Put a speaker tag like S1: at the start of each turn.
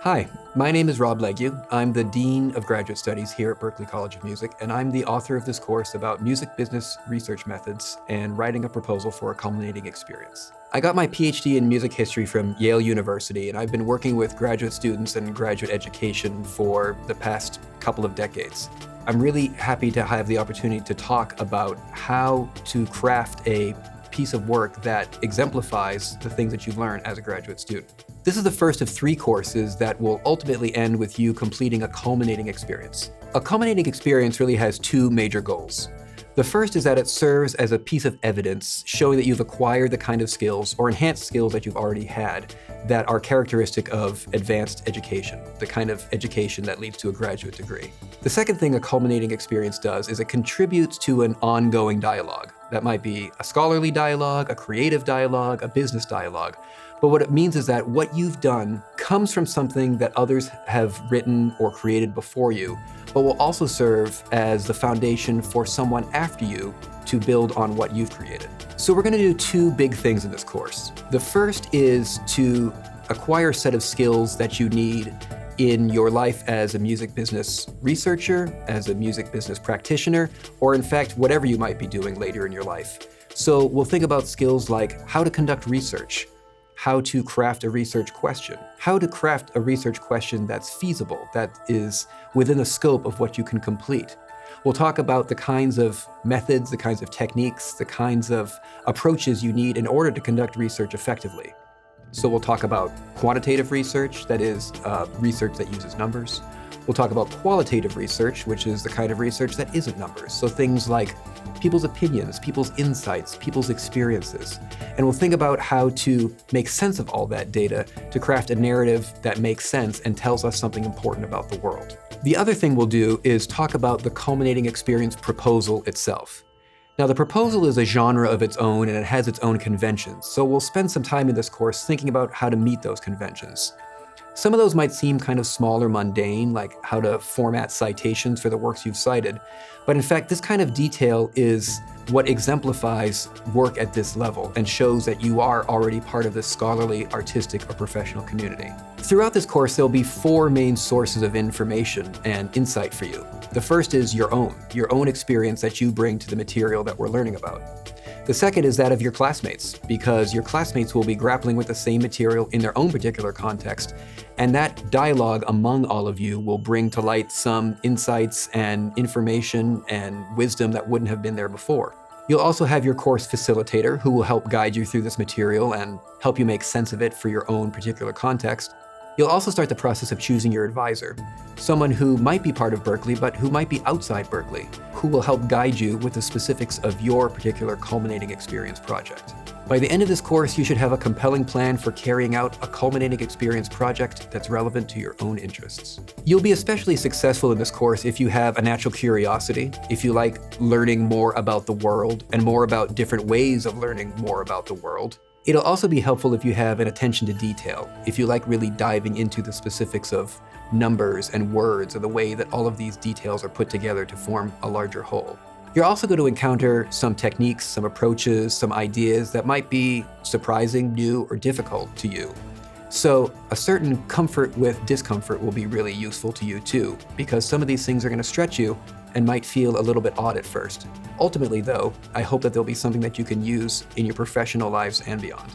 S1: Hi, my name is Rob Lagueux. I'm the Dean of Graduate Studies here at Berklee College of Music, and I'm the author of this course about music business research methods and writing a proposal for a culminating experience. I got my PhD in music history from Yale University, and I've been working with graduate students and graduate education for the past couple of decades. I'm really happy to have the opportunity to talk about how to craft a piece of work that exemplifies the things that you've learned as a graduate student. This is the first of 3 courses that will ultimately end with you completing a culminating experience. A culminating experience really has 2 major goals. The first is that it serves as a piece of evidence showing that you've acquired the kind of skills or enhanced skills that you've already had that are characteristic of advanced education, the kind of education that leads to a graduate degree. The second thing a culminating experience does is it contributes to an ongoing dialogue. That might be a scholarly dialogue, a creative dialogue, a business dialogue. But what it means is that what you've done comes from something that others have written or created before you, but will also serve as the foundation for someone after you to build on what you've created. So we're going to do 2 big things in this course. The first is to acquire a set of skills that you need in your life as a music business researcher, as a music business practitioner, or in fact, whatever you might be doing later in your life. So we'll think about skills like how to conduct research, how to craft a research question, how to craft a research question that's feasible, that is within the scope of what you can complete. We'll talk about the kinds of methods, the kinds of techniques, the kinds of approaches you need in order to conduct research effectively. So we'll talk about quantitative research, that is research that uses numbers. We'll talk about qualitative research, which is the kind of research that isn't numbers. So things like people's opinions, people's insights, people's experiences. And we'll think about how to make sense of all that data to craft a narrative that makes sense and tells us something important about the world. The other thing we'll do is talk about the culminating experience proposal itself. Now, the proposal is a genre of its own and it has its own conventions, so we'll spend some time in this course thinking about how to meet those conventions. Some of those might seem kind of small or mundane, like how to format citations for the works you've cited, but in fact, this kind of detail is what exemplifies work at this level and shows that you are already part of this scholarly, artistic, or professional community. Throughout this course, there'll be 4 main sources of information and insight for you. The first is your own experience that you bring to the material that we're learning about. The second is that of your classmates, because your classmates will be grappling with the same material in their own particular context, and that dialogue among all of you will bring to light some insights and information and wisdom that wouldn't have been there before. You'll also have your course facilitator who will help guide you through this material and help you make sense of it for your own particular context. You'll also start the process of choosing your advisor, someone who might be part of Berklee, but who might be outside Berklee, who will help guide you with the specifics of your particular culminating experience project. By the end of this course, you should have a compelling plan for carrying out a culminating experience project that's relevant to your own interests. You'll be especially successful in this course if you have a natural curiosity, if you like learning more about the world and more about different ways of learning more about the world. It'll also be helpful if you have an attention to detail, if you like really diving into the specifics of numbers and words and the way that all of these details are put together to form a larger whole. You're also going to encounter some techniques, some approaches, some ideas that might be surprising, new, or difficult to you. So a certain comfort with discomfort will be really useful to you too, because some of these things are going to stretch you and might feel a little bit odd at first. Ultimately though, I hope that there'll be something that you can use in your professional lives and beyond.